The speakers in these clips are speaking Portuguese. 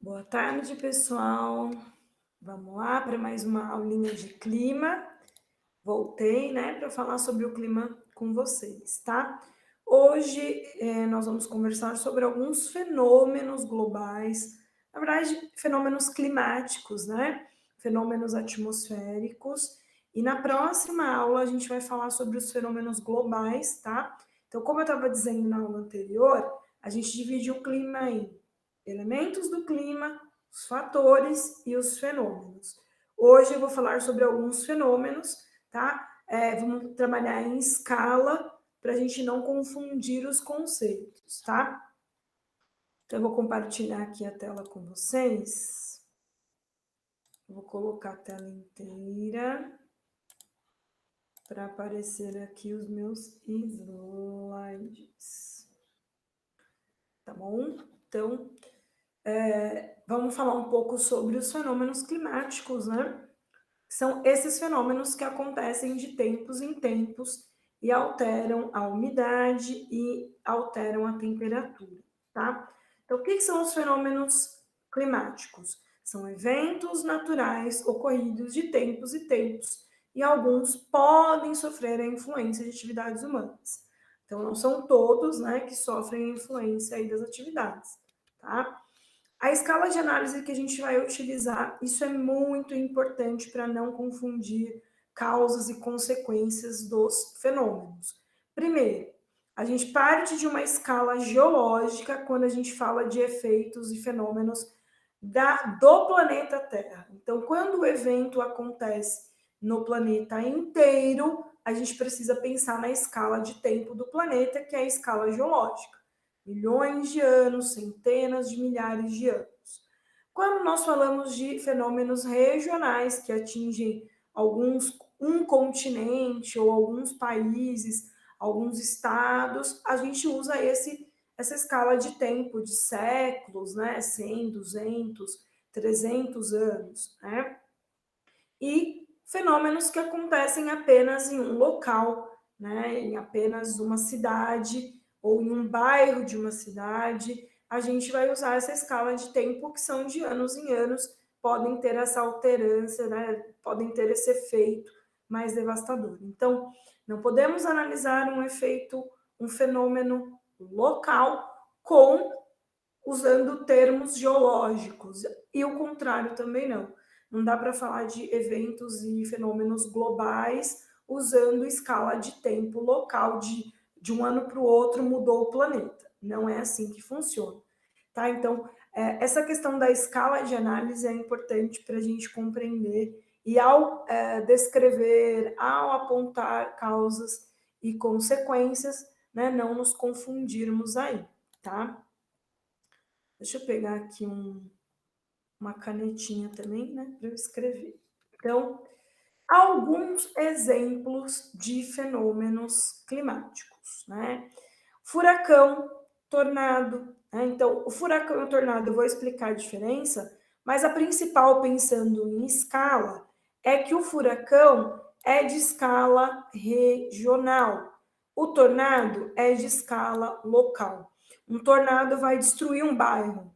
Boa tarde, pessoal. Vamos lá para mais uma aulinha de clima. Voltei, né, para falar sobre o clima com vocês, tá? Hoje nós vamos conversar sobre alguns fenômenos globais, na verdade, fenômenos climáticos, né? Fenômenos atmosféricos. E na próxima aula a gente vai falar sobre os fenômenos globais, tá? Então, como eu estava dizendo na aula anterior, a gente divide o clima em elementos do clima, os fatores e os fenômenos. Hoje eu vou falar sobre alguns fenômenos, tá? Vamos trabalhar em escala para a gente não confundir os conceitos, tá? Então, eu vou compartilhar aqui a tela com vocês. Vou colocar a tela inteira para aparecer aqui os meus slides. Tá bom? Então, vamos falar um pouco sobre os fenômenos climáticos, né? São esses fenômenos que acontecem de tempos em tempos e alteram a umidade e alteram a temperatura, tá? Então, o que são os fenômenos climáticos? São eventos naturais ocorridos de tempos e tempos, e alguns podem sofrer a influência de atividades humanas. Então, não são todos, né, que sofrem a influência aí das atividades, tá? A escala de análise que a gente vai utilizar, isso é muito importante para não confundir causas e consequências dos fenômenos. Primeiro, a gente parte de uma escala geológica quando a gente fala de efeitos e fenômenos do planeta Terra. Então, quando o evento acontece no planeta inteiro, a gente precisa pensar na escala de tempo do planeta, que é a escala geológica. Milhões de anos, centenas de milhares de anos. Quando nós falamos de fenômenos regionais que atingem um continente ou alguns países, alguns estados, a gente usa essa escala de tempo de séculos, né? 100, 200, 300 anos, né? E fenômenos que acontecem apenas em um local, né? Em apenas uma cidade ou em um bairro de uma cidade, a gente vai usar essa escala de tempo que são de anos em anos, podem ter essa alternância, né? Podem ter esse efeito mais devastador. Então, não podemos analisar um efeito, um fenômeno local usando termos geológicos, e o contrário também não. Não dá para falar de eventos e fenômenos globais usando escala de tempo local, de um ano para o outro mudou o planeta. Não é assim que funciona. Tá? Então, essa questão da escala de análise é importante para a gente compreender e ao descrever, ao apontar causas e consequências, né, não nos confundirmos aí, tá? Deixa eu pegar aqui uma canetinha também, né, para eu escrever. Então, alguns exemplos de fenômenos climáticos, né? Furacão, tornado, né? Então, o furacão e o tornado, eu vou explicar a diferença, mas a principal, pensando em escala, é que o furacão é de escala regional, o tornado é de escala local. Um tornado vai destruir um bairro,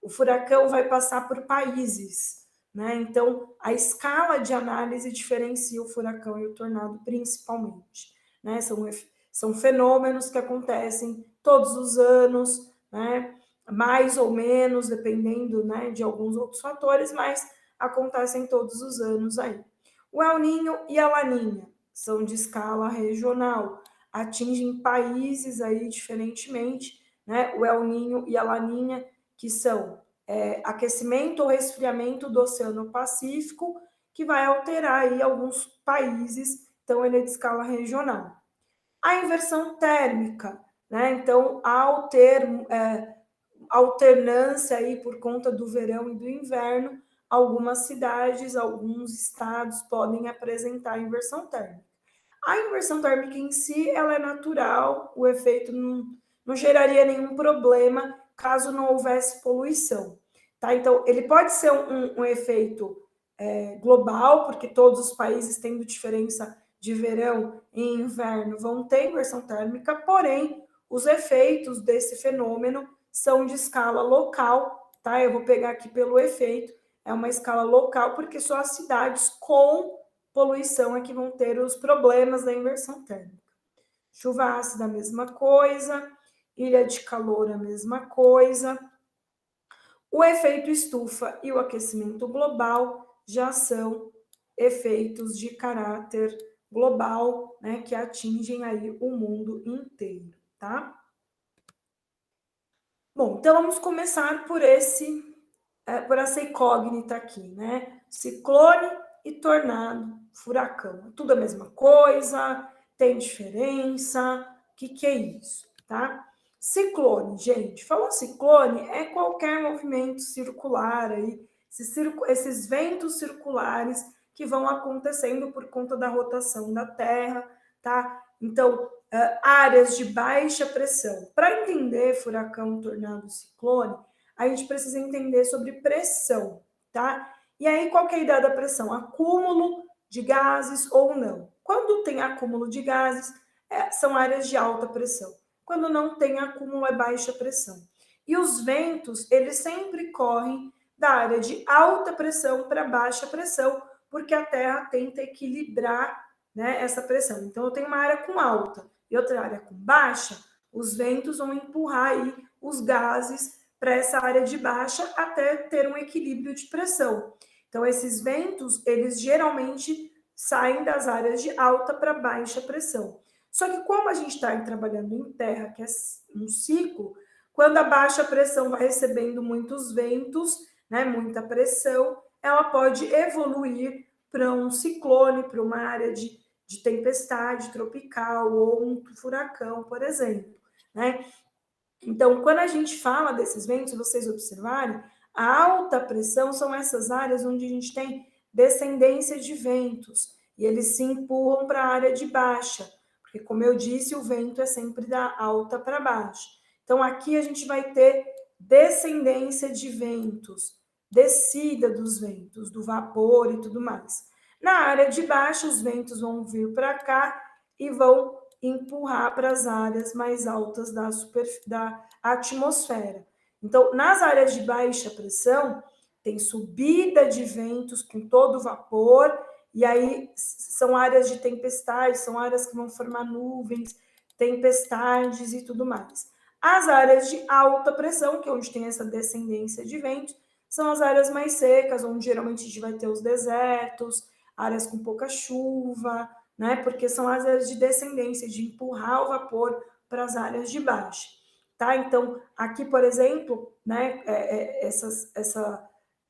o furacão vai passar por países, né? Então, a escala de análise diferencia o furacão e o tornado, principalmente, né? São fenômenos que acontecem todos os anos, né? Mais ou menos, dependendo, né, de alguns outros fatores, mas acontecem todos os anos aí. O El Ninho e a Laninha são de escala regional, atingem países aí diferentemente, né? O El Ninho e a Laninha, que são aquecimento ou resfriamento do Oceano Pacífico, que vai alterar aí alguns países, então ele é de escala regional. A inversão térmica, né? Então, ao ter alternância aí por conta do verão e do inverno, algumas cidades, alguns estados podem apresentar inversão térmica. A inversão térmica em si, ela é natural, o efeito não geraria nenhum problema caso não houvesse poluição. Tá? Então, ele pode ser um efeito global, porque todos os países, tendo diferença de verão e inverno, vão ter inversão térmica, porém, os efeitos desse fenômeno são de escala local, tá? Eu vou pegar aqui pelo efeito, é uma escala local, porque só as cidades com poluição é que vão ter os problemas da inversão térmica. Chuva ácida, a mesma coisa. Ilha de calor, a mesma coisa. O efeito estufa e o aquecimento global já são efeitos de caráter global, né, que atingem aí o mundo inteiro, tá? Bom, então vamos começar por essa incógnita aqui, né? Ciclone e tornado, furacão, tudo a mesma coisa, tem diferença, o que é isso, tá? Ciclone, gente, falou ciclone, é qualquer movimento circular aí, esses ventos circulares que vão acontecendo por conta da rotação da Terra, tá? Então, áreas de baixa pressão. Para entender furacão, tornado, ciclone, a gente precisa entender sobre pressão, tá? E aí, qual que é a ideia da pressão? Acúmulo de gases ou não. Quando tem acúmulo de gases, são áreas de alta pressão. Quando não tem acúmulo, é baixa pressão. E os ventos, eles sempre correm da área de alta pressão para baixa pressão, porque a Terra tenta equilibrar, né, essa pressão. Então, eu tenho uma área com alta e outra área com baixa, os ventos vão empurrar aí os gases para essa área de baixa até ter um equilíbrio de pressão. Então, esses ventos, eles geralmente saem das áreas de alta para baixa pressão. Só que como a gente está trabalhando em terra, que é um ciclo, quando a baixa pressão vai recebendo muitos ventos, né, muita pressão, ela pode evoluir para um ciclone, para uma área de tempestade tropical ou um furacão, por exemplo, né? Então, quando a gente fala desses ventos, se vocês observarem, a alta pressão são essas áreas onde a gente tem descendência de ventos e eles se empurram para a área de baixa, porque, como eu disse, o vento é sempre da alta para baixa. Então, aqui a gente vai ter descendência de ventos, descida dos ventos, do vapor e tudo mais. Na área de baixo, os ventos vão vir para cá e vão empurrar para as áreas mais altas da atmosfera. Então, nas áreas de baixa pressão, tem subida de ventos com todo o vapor, e aí são áreas de tempestade, são áreas que vão formar nuvens, tempestades e tudo mais. As áreas de alta pressão, que é onde tem essa descendência de ventos, são as áreas mais secas, onde geralmente a gente vai ter os desertos, áreas com pouca chuva, né? Porque são as áreas de descendência, de empurrar o vapor para as áreas de baixo, tá? Então, aqui, por exemplo, né,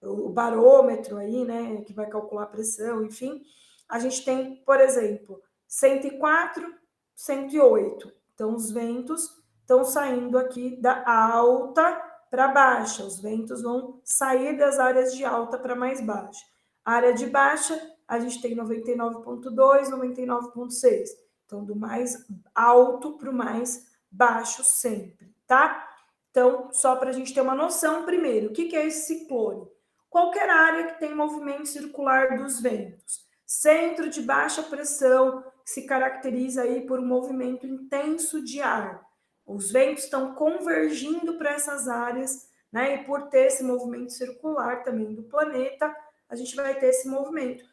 o barômetro aí, né, que vai calcular a pressão, enfim, a gente tem, por exemplo, 104, 108. Então, os ventos estão saindo aqui da alta para baixa, os ventos vão sair das áreas de alta para mais baixa. A área de baixa, a gente tem 99,2, 99,6. Então, do mais alto para o mais baixo sempre, tá? Então, só para a gente ter uma noção, primeiro, o que é esse ciclone? Qualquer área que tem movimento circular dos ventos. Centro de baixa pressão, que se caracteriza aí por um movimento intenso de ar. Os ventos estão convergindo para essas áreas, né? E por ter esse movimento circular também do planeta, a gente vai ter esse movimento.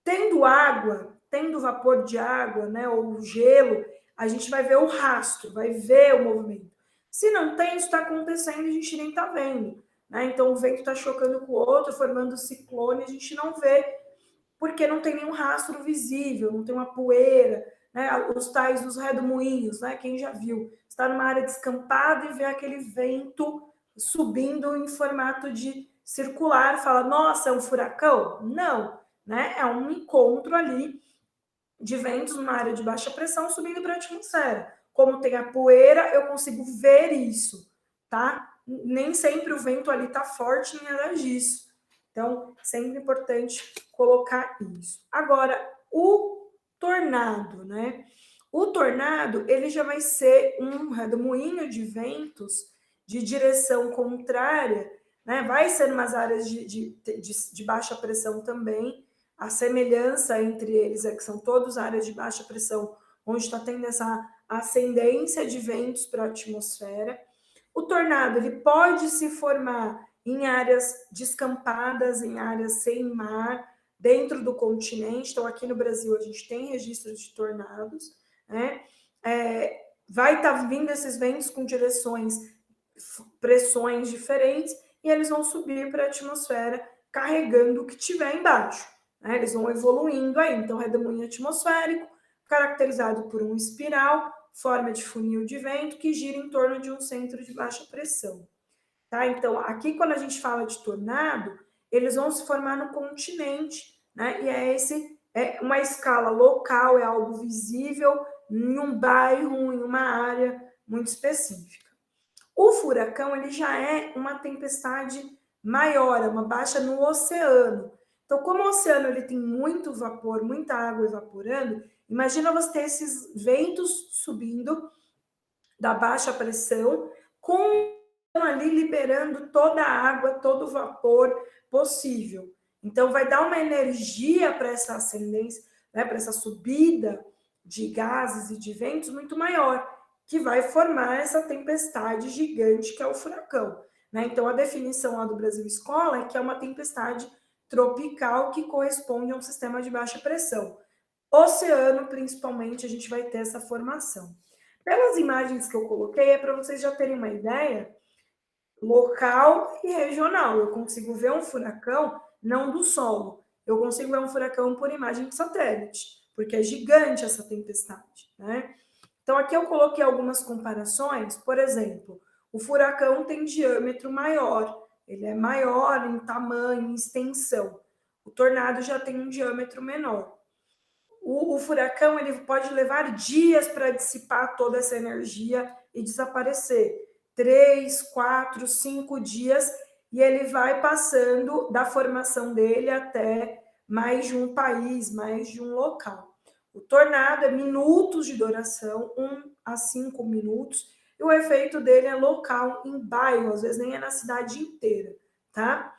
Tendo água, tendo vapor de água, né, ou gelo, a gente vai ver o rastro, vai ver o movimento. Se não tem, isso está acontecendo e a gente nem está vendo, né? Então o vento está chocando com o outro, formando ciclone, a gente não vê, porque não tem nenhum rastro visível, não tem uma poeira, né? Os tais dos redemoinhos, né? Quem já viu? Está numa área descampada e vê aquele vento subindo em formato de circular, fala, nossa, é um furacão? Não, né? É um encontro ali de ventos numa área de baixa pressão subindo para a atmosfera. Como tem a poeira, eu consigo ver isso, tá? Nem sempre o vento ali tá forte nem nada disso. Então, sempre importante colocar isso. Agora, o tornado, né? O tornado, ele já vai ser um redemoinho de ventos de direção contrária, né? Vai ser umas áreas de baixa pressão também. A semelhança entre eles é que são todos áreas de baixa pressão, onde está tendo essa ascendência de ventos para a atmosfera. O tornado, ele pode se formar em áreas descampadas, em áreas sem mar, dentro do continente. Então, aqui no Brasil, a gente tem registros de tornados, né? Vai estar vindo esses ventos com pressões diferentes, e eles vão subir para a atmosfera carregando o que tiver embaixo, né? Eles vão evoluindo aí. Então, redemoinho atmosférico, caracterizado por uma espiral, forma de funil de vento que gira em torno de um centro de baixa pressão. Tá? Então, aqui quando a gente fala de tornado, eles vão se formar no continente, né? E é uma escala local, é algo visível em um bairro, em uma área muito específica. O furacão, ele já é uma tempestade maior, é uma baixa no oceano. Então, como o oceano ele tem muito vapor, muita água evaporando, imagina você ter esses ventos subindo da baixa pressão com ali liberando toda a água, todo o vapor possível. Então, vai dar uma energia para essa ascendência, né, para essa subida de gases e de ventos muito maior, que vai formar essa tempestade gigante que é o furacão. Né? Então, a definição lá do Brasil Escola é que é uma tempestade tropical que corresponde a um sistema de baixa pressão. Oceano, principalmente, a gente vai ter essa formação. Pelas imagens que eu coloquei, é para vocês já terem uma ideia local e regional. Eu consigo ver um furacão não do solo, eu consigo ver um furacão por imagem de satélite, porque é gigante essa tempestade, né? Então, aqui eu coloquei algumas comparações. Por exemplo, o furacão tem diâmetro maior, ele é maior em tamanho, em extensão. O tornado já tem um diâmetro menor. O furacão ele pode levar dias para dissipar toda essa energia e desaparecer. 3, 4, 5 dias, e ele vai passando da formação dele até mais de um país, mais de um local. O tornado é minutos de duração, 1 a 5 minutos, e o efeito dele é local, em bairro, às vezes nem é na cidade inteira, tá?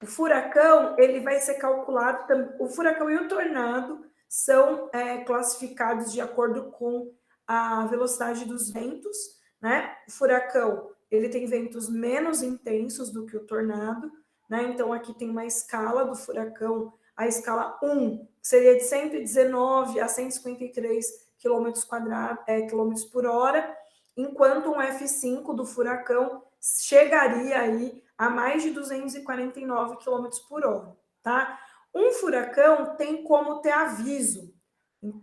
O furacão, ele vai ser calculado, o furacão e o tornado são classificados de acordo com a velocidade dos ventos, né? O furacão, ele tem ventos menos intensos do que o tornado, né? Então, aqui tem uma escala do furacão, a escala 1, que seria de 119 a 153 quilômetros por hora, enquanto um F5 do furacão chegaria aí a mais de 249 km por hora, tá? Um furacão tem como ter aviso.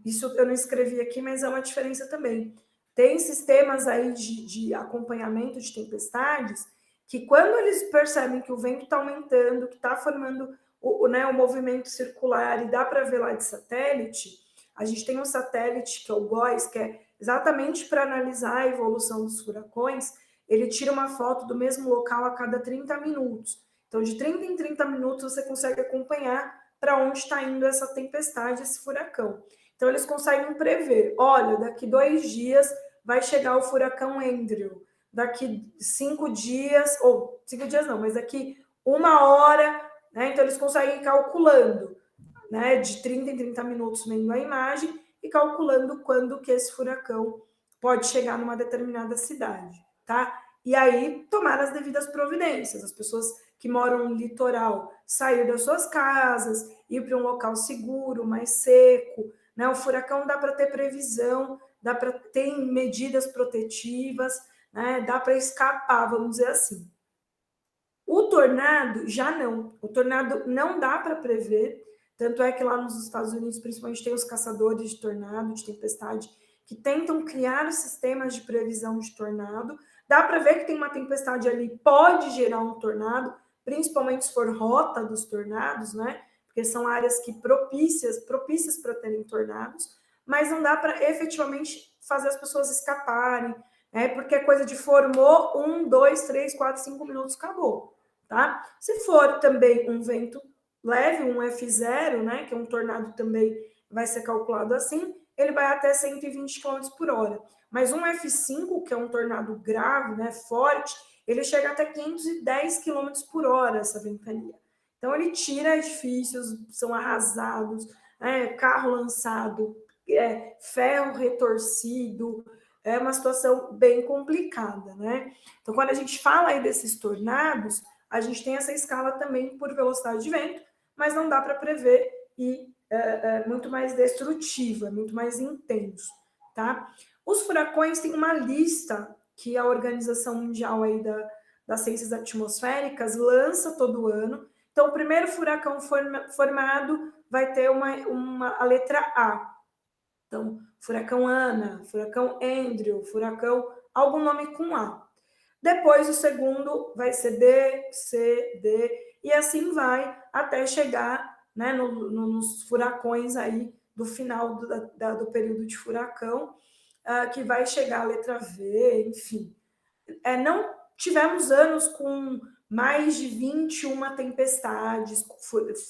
Isso eu não escrevi aqui, mas é uma diferença também. Tem sistemas aí de acompanhamento de tempestades que quando eles percebem que o vento está aumentando, que está formando o movimento circular e dá para ver lá de satélite, a gente tem um satélite que é o GOES, que é exatamente para analisar a evolução dos furacões. Ele tira uma foto do mesmo local a cada 30 minutos. Então, de 30 em 30 minutos, você consegue acompanhar para onde está indo essa tempestade, esse furacão. Então, eles conseguem prever, olha, daqui 2 dias vai chegar o furacão Andrew, daqui 5 dias, ou 5 dias não, mas daqui 1 hora, né? Então, eles conseguem ir calculando, né, de 30 em 30 minutos vendo a imagem e calculando quando que esse furacão pode chegar numa determinada cidade, tá? E aí tomar as devidas providências. As pessoas que moram no litoral sair das suas casas, ir para um local seguro, mais seco, né? O furacão dá para ter previsão, dá para ter medidas protetivas, né? Dá para escapar, vamos dizer assim. O tornado já não. O tornado não dá para prever. Tanto é que lá nos Estados Unidos, principalmente, tem os caçadores de tornado, de tempestade, que tentam criar sistemas de previsão de tornado. Dá para ver que tem uma tempestade ali, pode gerar um tornado, principalmente se for rota dos tornados, né? Porque são áreas que propícias para terem tornados, mas não dá para efetivamente fazer as pessoas escaparem, né? Porque é coisa de formou 1, 2, 3, 4, 5 minutos, acabou. Tá? Se for também um vento leve, um F0, né, que é um tornado também vai ser calculado assim, ele vai até 120 km por hora. Mas um F5, que é um tornado grave, né, forte, ele chega até 510 km por hora, essa ventania. Então, ele tira edifícios, são arrasados, carro lançado, ferro retorcido, é uma situação bem complicada, né? Então, quando a gente fala aí desses tornados, a gente tem essa escala também por velocidade de vento, mas não dá para prever e é muito mais destrutiva, muito mais intenso, tá? Os furacões têm uma lista que a Organização Mundial aí das Ciências Atmosféricas lança todo ano. Então, o primeiro furacão formado vai ter a letra A. Então, furacão Ana, furacão Andrew, furacão algum nome com A. Depois, o segundo vai ser D, C, D, e assim vai até chegar, né, nos furacões aí do final do período de furacão, que vai chegar a letra V, enfim. Não tivemos anos com mais de 21 tempestades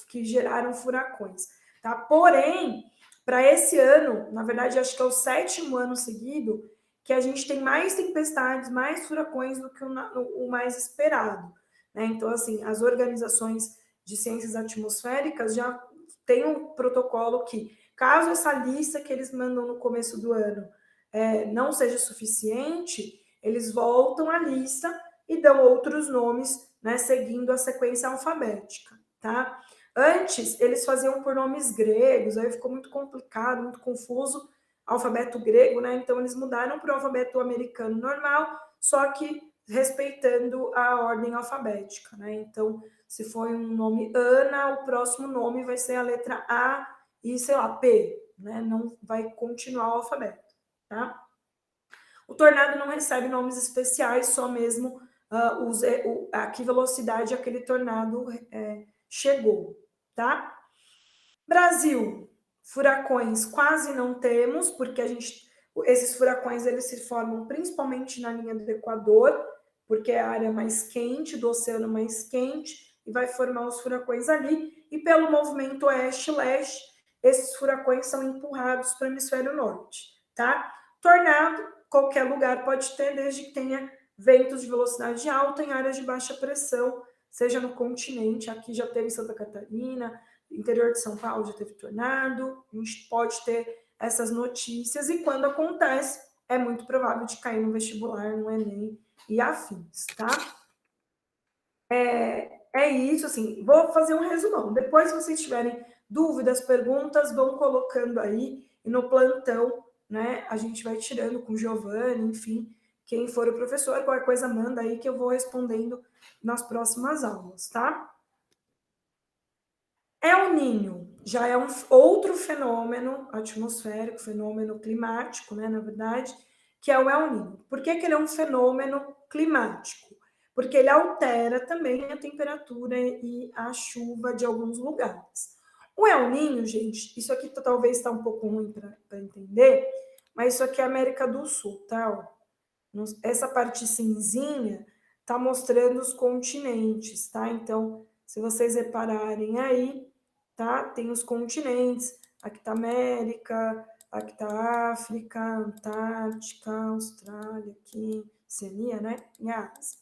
que geraram furacões, tá? Porém, para esse ano, na verdade, acho que é o 7º ano seguido, que a gente tem mais tempestades, mais furacões do que o mais esperado, né? Então, assim, as organizações de ciências atmosféricas já têm um protocolo que, caso essa lista que eles mandam no começo do ano não seja suficiente, eles voltam à lista e dão outros nomes, né, seguindo a sequência alfabética, tá? Antes, eles faziam por nomes gregos, aí ficou muito complicado, muito confuso, alfabeto grego, né? Então, eles mudaram para o alfabeto americano normal, só que respeitando a ordem alfabética, né? Então, se foi um nome Ana, o próximo nome vai ser a letra A e, sei lá, P, né? Não vai continuar o alfabeto, tá? O tornado não recebe nomes especiais, só mesmo a que velocidade aquele tornado chegou, tá? Brasil, furacões quase não temos, porque esses furacões eles se formam principalmente na linha do Equador, porque é a área mais quente, do oceano mais quente, e vai formar os furacões ali, e pelo movimento oeste-leste, esses furacões são empurrados para o hemisfério norte, tá? Tornado, qualquer lugar pode ter, desde que tenha ventos de velocidade alta em áreas de baixa pressão, seja no continente, aqui já teve Santa Catarina, interior de São Paulo já teve tornado, a gente pode ter essas notícias, e quando acontece, é muito provável de cair no vestibular, no Enem e afins, tá? É isso, assim, vou fazer um resumão. Depois, se vocês tiverem dúvidas, perguntas, vão colocando aí, e no plantão, né, a gente vai tirando com o Giovanni, enfim, quem for o professor, qualquer coisa manda aí que eu vou respondendo nas próximas aulas, tá? El Ninho já é um outro fenômeno atmosférico, fenômeno climático, né, na verdade, que é o El Ninho. Por que ele é um fenômeno climático? Porque ele altera também a temperatura e a chuva de alguns lugares. O El Ninho, gente, isso aqui talvez está um pouco ruim para entender, mas isso aqui é América do Sul, tá? Essa parte cinzinha está mostrando os continentes, tá? Então, se vocês repararem aí, tá? Tem os continentes, aqui tá América, aqui tá África, Antártica, Austrália, aqui, Oceania, né? E a Ásia,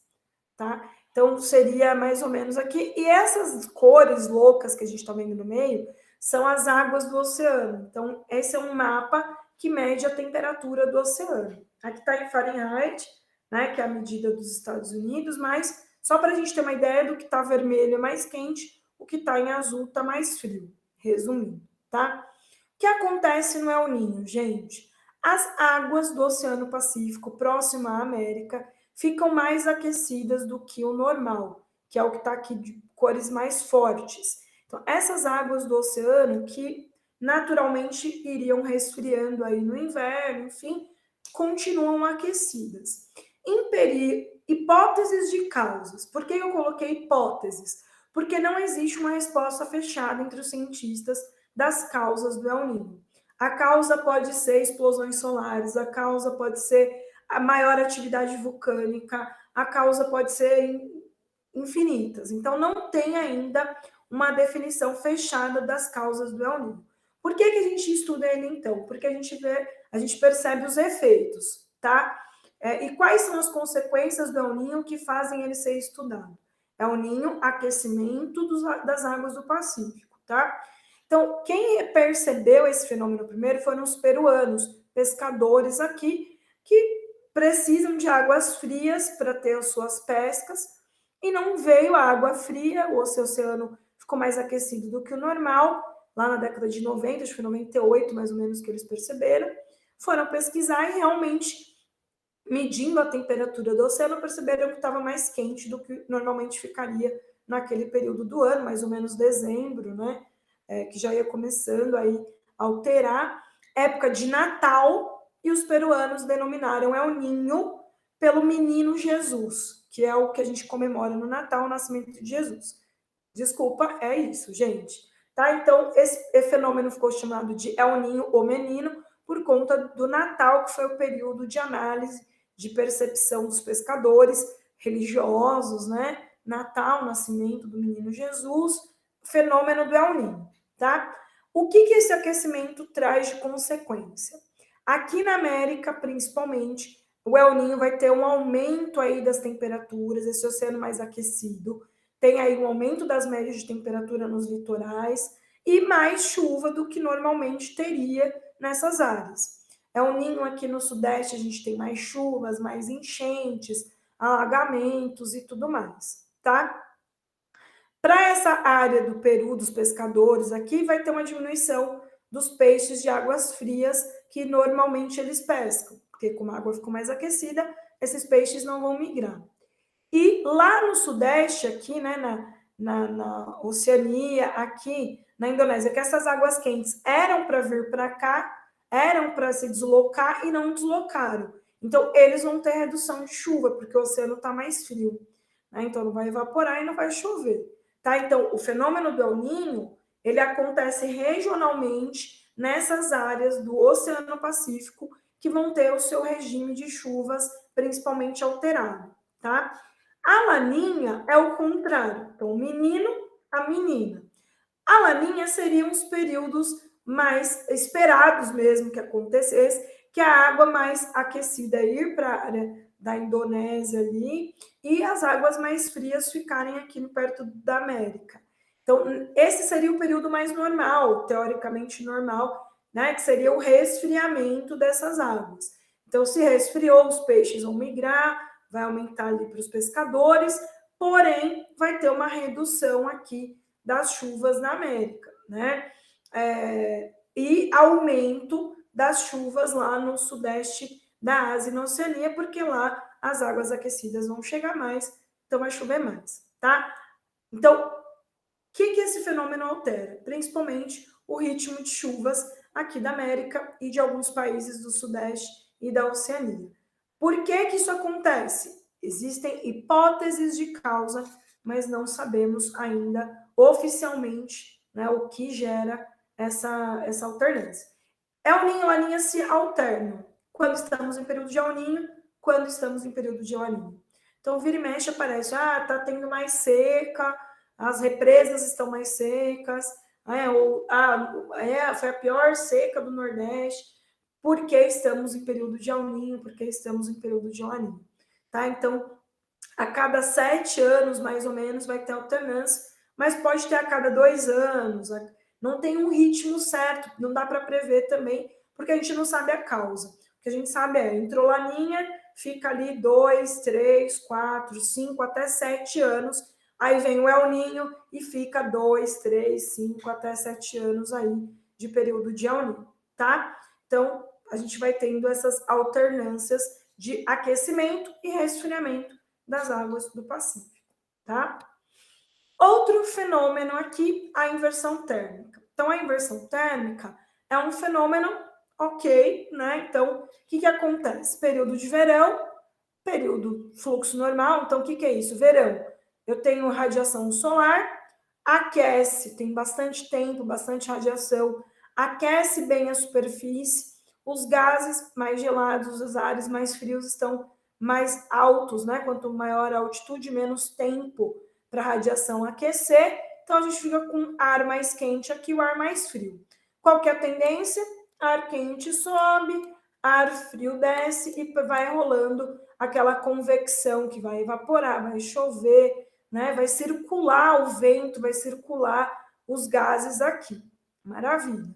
tá? Então, seria mais ou menos aqui. E essas cores loucas que a gente está vendo no meio são as águas do oceano. Então, esse é um mapa que mede a temperatura do oceano. Aqui está em Fahrenheit, né, que é a medida dos Estados Unidos, mas só para a gente ter uma ideia do que está vermelho é mais quente, o que está em azul está mais frio. Resumindo, tá? O que acontece no El Ninho, gente? As águas do Oceano Pacífico, próximo à América, ficam mais aquecidas do que o normal, que é o que está aqui de cores mais fortes. Então, essas águas do oceano que naturalmente iriam resfriando aí no inverno, enfim, continuam aquecidas. Hipóteses de causas. Por que eu coloquei hipóteses? Porque não existe uma resposta fechada entre os cientistas das causas do El Niño. A causa pode ser explosões solares, a causa pode ser a maior atividade vulcânica, a causa pode ser infinitas. Então, não tem ainda uma definição fechada das causas do El Niño. Por que a gente estuda ele, então? Porque a gente percebe os efeitos, tá? E quais são as consequências do El Niño que fazem ele ser estudado? El Niño, aquecimento das águas do Pacífico, tá? Então, quem percebeu esse fenômeno primeiro foram os peruanos, pescadores aqui, que precisam de águas frias para ter as suas pescas, e não veio a água fria, o oceano ficou mais aquecido do que o normal, lá na década de 90, acho que foi 98 mais ou menos que eles perceberam, foram pesquisar e realmente, medindo a temperatura do oceano, perceberam que estava mais quente do que normalmente ficaria naquele período do ano, mais ou menos dezembro, né? Que já ia começando aí a alterar. Época de Natal, e os peruanos denominaram El Ninho pelo menino Jesus, que é o que a gente comemora no Natal, o nascimento de Jesus. Desculpa, é isso, gente. Tá? Então, esse fenômeno ficou chamado de El Ninho, o menino, por conta do Natal, que foi o período de análise, de percepção dos pescadores religiosos, né? Natal, nascimento do menino Jesus, fenômeno do El Ninho, tá? O que esse aquecimento traz de consequência? Aqui na América, principalmente, o El Ninho vai ter um aumento aí das temperaturas, esse oceano mais aquecido, tem aí um aumento das médias de temperatura nos litorais e mais chuva do que normalmente teria nessas áreas. El Ninho aqui no Sudeste, a gente tem mais chuvas, mais enchentes, alagamentos e tudo mais, tá? Para essa área do Peru, dos pescadores aqui, vai ter uma diminuição dos peixes de águas frias que normalmente eles pescam, porque como a água ficou mais aquecida, esses peixes não vão migrar. E lá no Sudeste, aqui, né, na Oceania, aqui na Indonésia, que essas águas quentes eram para vir para cá, eram para se deslocar e não deslocaram. Então, eles vão ter redução de chuva, porque o oceano está mais frio. Né? Então, não vai evaporar e não vai chover. Tá? Então, o fenômeno do El Niño, ele acontece regionalmente nessas áreas do Oceano Pacífico que vão ter o seu regime de chuvas principalmente alterado. Tá? A laninha é o contrário. Então, o menino, a menina. A laninha seriam os períodos mais esperados mesmo que acontecesse, que a água mais aquecida ir para a área da Indonésia ali e as águas mais frias ficarem aqui perto da América. Então, esse seria o período mais normal, teoricamente normal, né? Que seria o resfriamento dessas águas. Então, se resfriou, os peixes vão migrar, vai aumentar ali para os pescadores, porém, vai ter uma redução aqui das chuvas na América, né? E aumento das chuvas lá no sudeste da Ásia e na Oceania, porque lá as águas aquecidas vão chegar mais, então vai chover mais, tá? Então, o que esse fenômeno altera? Principalmente o ritmo de chuvas aqui da América e de alguns países do Sudeste e da Oceania. Por que isso acontece? Existem hipóteses de causa, mas não sabemos ainda oficialmente, né, o que gera essa alternância. El Niño e Laninha se alternam quando estamos em período de El Niño, quando estamos em período de Laninha. Então, vira e mexe aparece, tá tendo mais seca, as represas estão mais secas, foi a pior seca do Nordeste, porque estamos em período de El Niño, porque estamos em período de Laninha. Tá? Então, a cada 7 anos, mais ou menos, vai ter alternância, mas pode ter a cada 2 anos, não tem um ritmo certo, não dá para prever também, porque a gente não sabe a causa. O que a gente sabe entrou laninha, fica ali 2, 3, 4, 5, até 7 anos, aí vem o El Niño e fica 2, 3, 5, até 7 anos aí de período de El Niño, tá? Então, a gente vai tendo essas alternâncias de aquecimento e resfriamento das águas do Pacífico, tá? Outro fenômeno aqui, a inversão térmica. Então, a inversão térmica é um fenômeno ok, né? Então, o que acontece? Período de verão, período fluxo normal. Então, o que é isso? Verão, eu tenho radiação solar, aquece, tem bastante tempo, bastante radiação, aquece bem a superfície, os gases mais gelados, os ares mais frios estão mais altos, né? Quanto maior a altitude, menos tempo para a radiação aquecer, então a gente fica com ar mais quente aqui, o ar mais frio. Qual que é a tendência? Ar quente sobe, ar frio desce e vai rolando aquela convecção que vai evaporar, vai chover, né? Vai circular o vento, vai circular os gases aqui. Maravilha.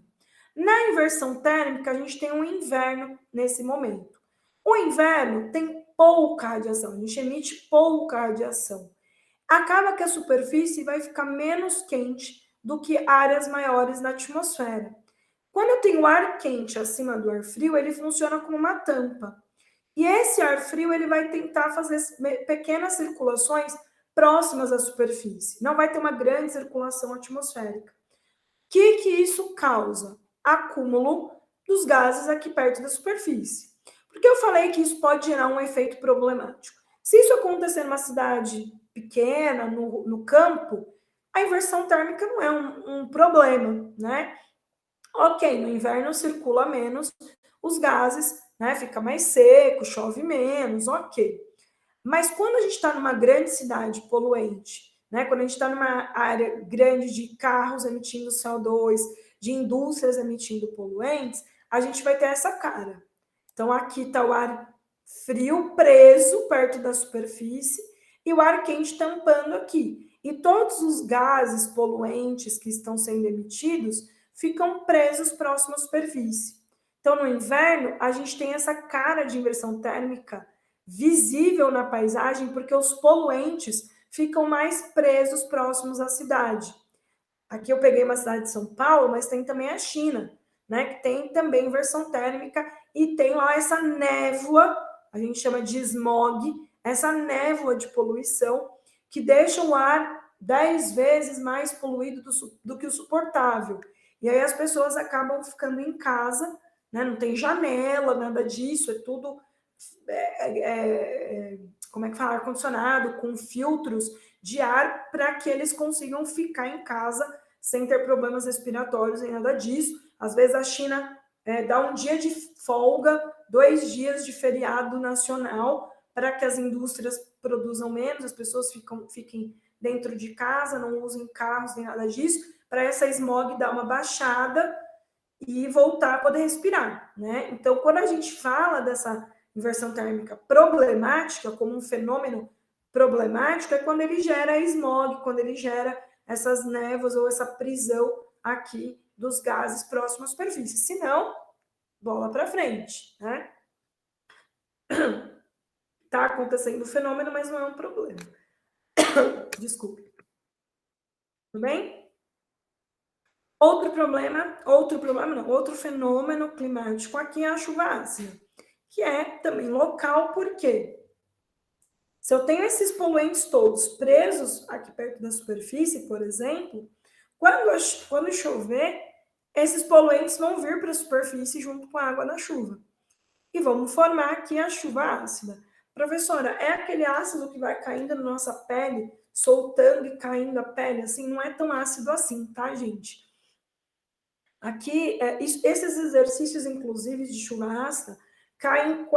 Na inversão térmica, a gente tem um inverno nesse momento. O inverno tem pouca radiação, a gente emite pouca radiação. Acaba que a superfície vai ficar menos quente do que áreas maiores na atmosfera. Quando eu tenho ar quente acima do ar frio, ele funciona como uma tampa. E esse ar frio ele vai tentar fazer pequenas circulações próximas à superfície. Não vai ter uma grande circulação atmosférica. O que isso causa? Acúmulo dos gases aqui perto da superfície. Porque eu falei que isso pode gerar um efeito problemático. Se isso acontecer numa cidade pequena, no campo, a inversão térmica não é um problema, né? Ok, no inverno circula menos os gases, né? Fica mais seco, chove menos, ok. Mas quando a gente está numa grande cidade poluente, né? Quando a gente está numa área grande de carros emitindo CO2, de indústrias emitindo poluentes, a gente vai ter essa cara. Então, aqui está o ar frio preso perto da superfície e o ar quente tampando aqui. E todos os gases poluentes que estão sendo emitidos ficam presos próximo à superfície. Então, no inverno, a gente tem essa cara de inversão térmica visível na paisagem, porque os poluentes ficam mais presos próximos à cidade. Aqui eu peguei uma cidade de São Paulo, mas tem também a China, né, que tem também inversão térmica e tem lá essa névoa, a gente chama de smog, essa névoa de poluição que deixa o ar 10 vezes mais poluído do que o suportável. E aí as pessoas acabam ficando em casa, né, não tem janela, nada disso, é tudo como é que fala, ar-condicionado, com filtros de ar para que eles consigam ficar em casa sem ter problemas respiratórios nem nada disso. Às vezes a China dá um dia de folga, 2 dias de feriado nacional para que as indústrias produzam menos, as pessoas fiquem dentro de casa, não usem carros nem nada disso, para essa smog dar uma baixada e voltar a poder respirar, né? Então, quando a gente fala dessa inversão térmica problemática, como um fenômeno problemático, é quando ele gera smog, quando ele gera essas névoas ou essa prisão aqui dos gases próximos à superfície. Se não, bola para frente, né? Tá acontecendo o fenômeno, mas não é um problema. Desculpe. Tudo bem? Outro fenômeno climático aqui é a chuva ácida, que é também local, porque se eu tenho esses poluentes todos presos aqui perto da superfície, por exemplo, quando chover, esses poluentes vão vir para a superfície junto com a água da chuva. E vamos formar aqui a chuva ácida. Professora, é aquele ácido que vai caindo na nossa pele, soltando e caindo a pele, assim, não é tão ácido assim, tá, gente? Aqui, esses exercícios, inclusive, de chuva ácida, caem com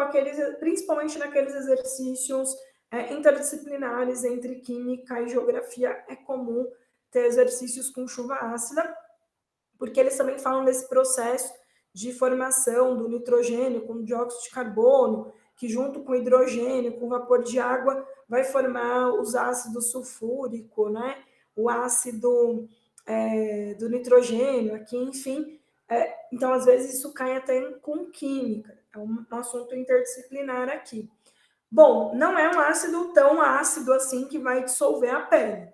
principalmente naqueles exercícios interdisciplinares entre química e geografia. É comum ter exercícios com chuva ácida, porque eles também falam desse processo de formação do nitrogênio com dióxido de carbono, que junto com hidrogênio, com vapor de água, vai formar os ácidos sulfúrico, né? O ácido do nitrogênio aqui, enfim. Então, às vezes, isso cai até com química. É um assunto interdisciplinar aqui. Bom, não é um ácido tão ácido assim que vai dissolver a pele,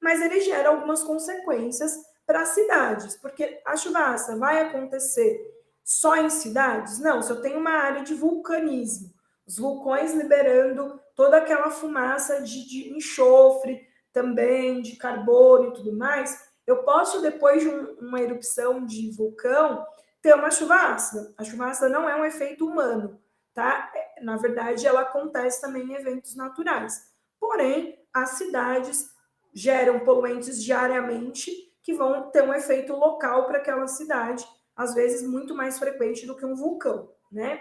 mas ele gera algumas consequências para as cidades, porque a chuva ácida vai acontecer só em cidades? Não, se eu tenho uma área de vulcanismo, os vulcões liberando toda aquela fumaça de enxofre, também de carbono e tudo mais, eu posso, depois de uma erupção de vulcão, ter uma chuva ácida. A chuva ácida não é um efeito humano, tá? Na verdade, ela acontece também em eventos naturais. Porém, as cidades geram poluentes diariamente que vão ter um efeito local para aquela cidade, às vezes muito mais frequente do que um vulcão, né?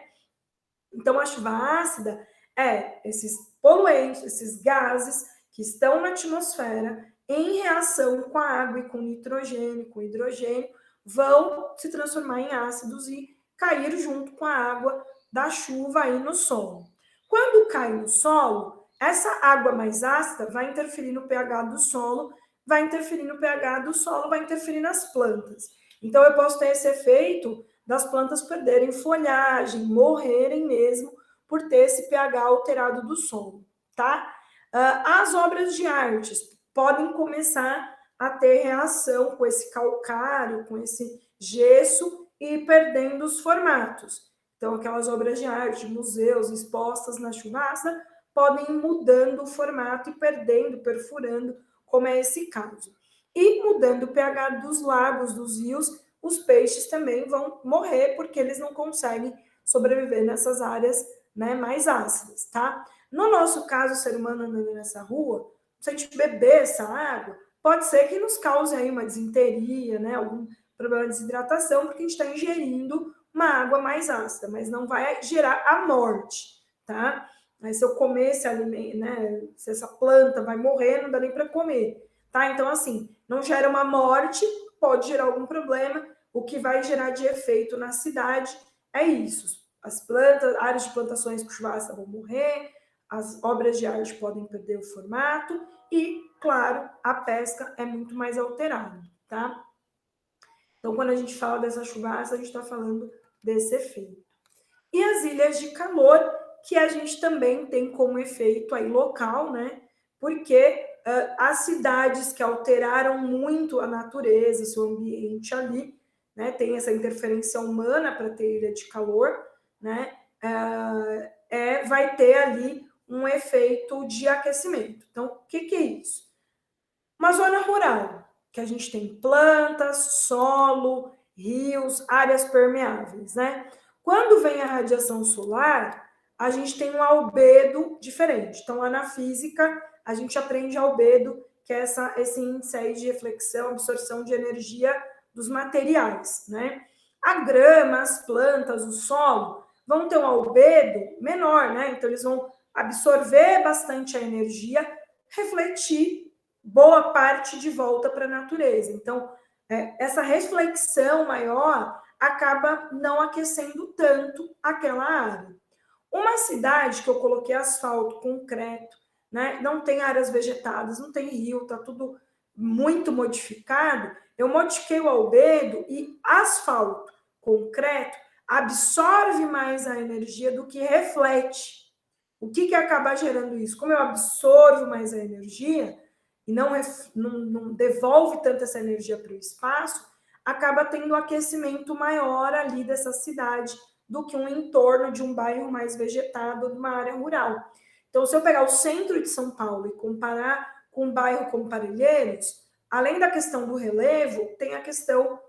Então, a chuva ácida é esses poluentes, esses gases que estão na atmosfera em reação com a água e com nitrogênio, com hidrogênio, vão se transformar em ácidos e cair junto com a água da chuva aí no solo. Quando cai no solo, essa água mais ácida vai interferir no pH do solo, vai interferir no pH do solo, vai interferir nas plantas. Então, eu posso ter esse efeito das plantas perderem folhagem, morrerem mesmo, por ter esse pH alterado do solo, tá? As obras de artes podem começar a ter reação com esse calcário, com esse gesso e ir perdendo os formatos. Então, aquelas obras de arte, museus expostas na chuvasca, podem ir mudando o formato e perdendo, perfurando, como é esse caso. E mudando o pH dos lagos, dos rios, os peixes também vão morrer porque eles não conseguem sobreviver nessas áreas, né, mais ácidas, tá? No nosso caso, o ser humano andando nessa rua, se a gente beber essa água, pode ser que nos cause aí uma disenteria, né, algum problema de desidratação, porque a gente está ingerindo uma água mais ácida, mas não vai gerar a morte, tá? Aí se eu comer esse alimento, né, se essa planta vai morrer, não dá nem para comer, tá? Então, assim, não gera uma morte, pode gerar algum problema. O que vai gerar de efeito na cidade é isso. As plantas, áreas de plantações com chuvasca vão morrer, as obras de arte podem perder o formato e, claro, a pesca é muito mais alterada, tá? Então, quando a gente fala dessa chuvasca, a gente está falando desse efeito. E as ilhas de calor, que a gente também tem como efeito aí local, né? Porque as cidades que alteraram muito a natureza, seu ambiente ali, né? Tem essa interferência humana para ter ilha de calor, né? Vai ter ali um efeito de aquecimento. Então, o que é isso? Uma zona rural, que a gente tem plantas, solo, rios, áreas permeáveis, né? Quando vem a radiação solar, a gente tem um albedo diferente. Então, lá na física, a gente aprende albedo, que é esse índice aí de reflexão, absorção de energia dos materiais, né? A grama, as plantas, o solo vão ter um albedo menor, né? Então, eles vão absorver bastante a energia, refletir boa parte de volta para a natureza. Então, essa reflexão maior acaba não aquecendo tanto aquela área. Uma cidade que eu coloquei asfalto, concreto, né, não tem áreas vegetadas, não tem rio, tá tudo muito modificado, eu modifiquei o albedo e asfalto, concreto, absorve mais a energia do que reflete. O que acaba gerando isso? Como eu absorvo mais a energia, e não devolve tanto essa energia para o espaço, acaba tendo um aquecimento maior ali dessa cidade do que um entorno de um bairro mais vegetado, de uma área rural. Então, se eu pegar o centro de São Paulo e comparar com um bairro como Parelheiros, além da questão do relevo, tem a questão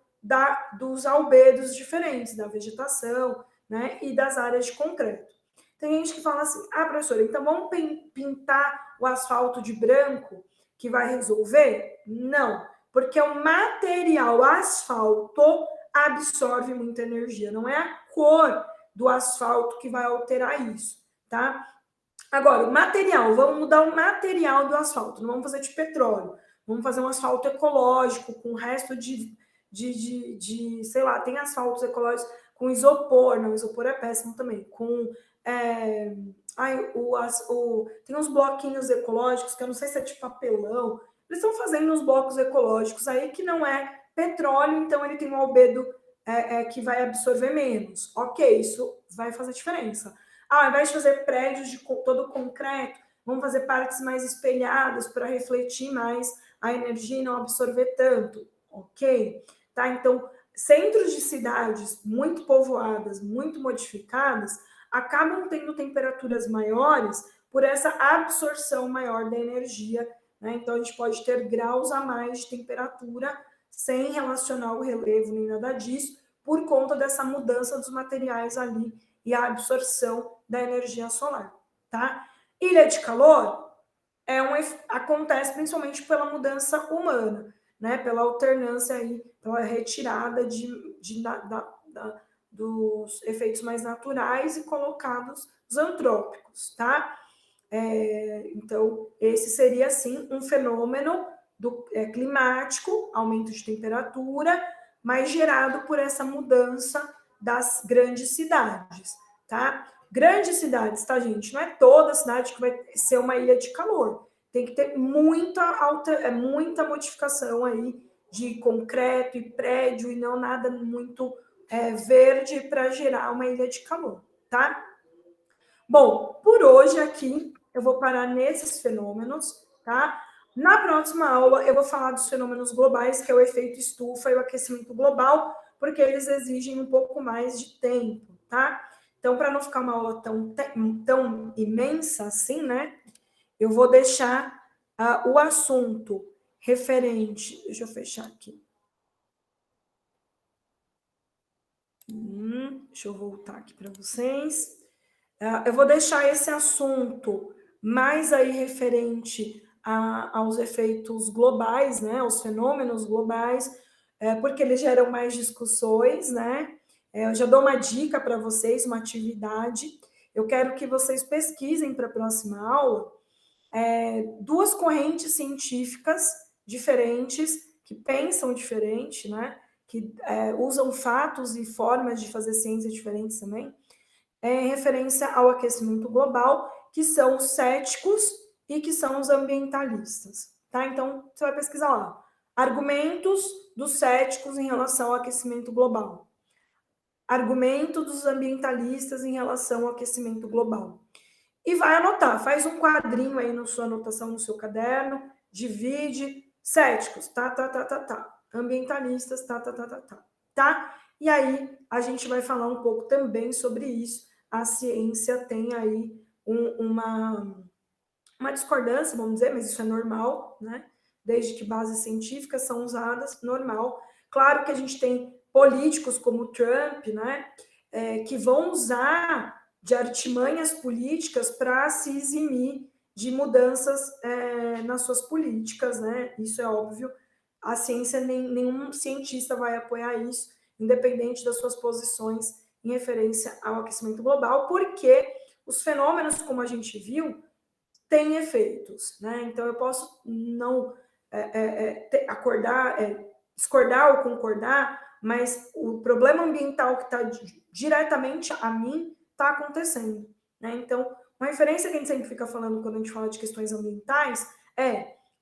dos albedos diferentes, da vegetação, né, e das áreas de concreto. Tem gente que fala assim, professora, então vamos pintar o asfalto de branco que vai resolver? Não, porque o material asfalto absorve muita energia, não é a cor do asfalto que vai alterar isso, tá? Agora, o material, vamos mudar o material do asfalto, não vamos fazer de petróleo, vamos fazer um asfalto ecológico, com o resto sei lá, tem asfaltos ecológicos com isopor, não, isopor é péssimo também, com tem uns bloquinhos ecológicos, que eu não sei se é de papelão, eles estão fazendo uns blocos ecológicos aí que não é petróleo, então ele tem um albedo que vai absorver menos. Ok, isso vai fazer diferença. Ao invés de fazer prédios de todo concreto, vamos fazer partes mais espelhadas para refletir mais a energia e não absorver tanto. Ok? Tá? Então, centros de cidades muito povoadas, muito modificadas, acabam tendo temperaturas maiores por essa absorção maior da energia, né? Então, a gente pode ter graus a mais de temperatura sem relacionar o relevo nem nada disso, por conta dessa mudança dos materiais ali e a absorção da energia solar, tá? Ilha de calor acontece principalmente pela mudança humana, né? Pela alternância aí, pela retirada dos efeitos mais naturais e colocados os antrópicos, tá? Então, esse seria, sim, um fenômeno climático, aumento de temperatura, mas gerado por essa mudança das grandes cidades, tá? Grandes cidades, tá, gente? Não é toda cidade que vai ser uma ilha de calor. Tem que ter muita modificação aí de concreto e prédio e não nada muito verde para gerar uma ilha de calor, tá? Bom, por hoje aqui eu vou parar nesses fenômenos, tá? Na próxima aula eu vou falar dos fenômenos globais, que é o efeito estufa e o aquecimento global, porque eles exigem um pouco mais de tempo, tá? Então, para não ficar uma aula tão imensa assim, né? Eu vou deixar o assunto referente. Deixa eu fechar aqui. Deixa eu voltar aqui para vocês. Eu vou deixar esse assunto mais aí referente aos efeitos globais, né, aos fenômenos globais, porque eles geram mais discussões, né? Eu já dou uma dica para vocês, uma atividade. Eu quero que vocês pesquisem para a próxima aula duas correntes científicas diferentes, que pensam diferente, né? Que usam fatos e formas de fazer ciência diferentes também, em referência ao aquecimento global, que são os céticos e que são os ambientalistas. Tá? Então, você vai pesquisar lá. Argumentos dos céticos em relação ao aquecimento global. Argumento dos ambientalistas em relação ao aquecimento global. E vai anotar, faz um quadrinho aí na sua anotação, no seu caderno, divide, céticos, tá. Ambientalistas, tá. E aí a gente vai falar um pouco também sobre isso. A ciência tem aí uma discordância, vamos dizer, mas isso é normal, né? Desde que bases científicas são usadas, normal. Claro que a gente tem políticos como Trump, né? Que vão usar de artimanhas políticas para se eximir de mudanças nas suas políticas, né? Isso é óbvio. A ciência, nenhum cientista vai apoiar isso, independente das suas posições em referência ao aquecimento global, porque os fenômenos, como a gente viu, têm efeitos, né? Então eu posso não discordar ou concordar, mas o problema ambiental que está diretamente a mim está acontecendo, né? Então, uma referência que a gente sempre fica falando quando a gente fala de questões ambientais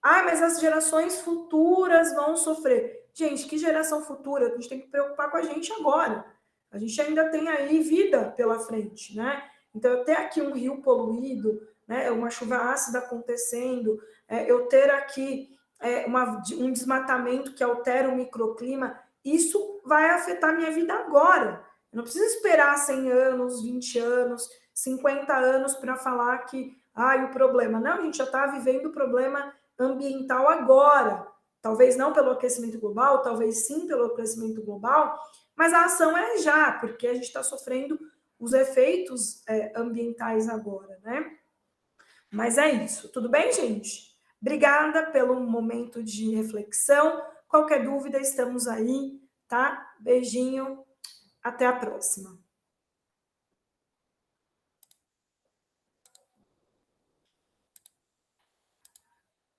mas as gerações futuras vão sofrer. Gente, que geração futura? A gente tem que preocupar com a gente agora. A gente ainda tem aí vida pela frente, né? Então, eu ter aqui um rio poluído, né, uma chuva ácida acontecendo, eu ter aqui um desmatamento que altera o microclima, isso vai afetar minha vida agora. Eu não preciso esperar 100 anos, 20 anos, 50 anos para falar que o problema. Não, a gente já está vivendo o problema ambiental agora. Talvez não pelo aquecimento global, talvez sim pelo aquecimento global, mas a ação é já, porque a gente está sofrendo os efeitos ambientais agora, né? Mas é isso. Tudo bem, gente? Obrigada pelo momento de reflexão. Qualquer dúvida, estamos aí, tá? Beijinho. Até a próxima.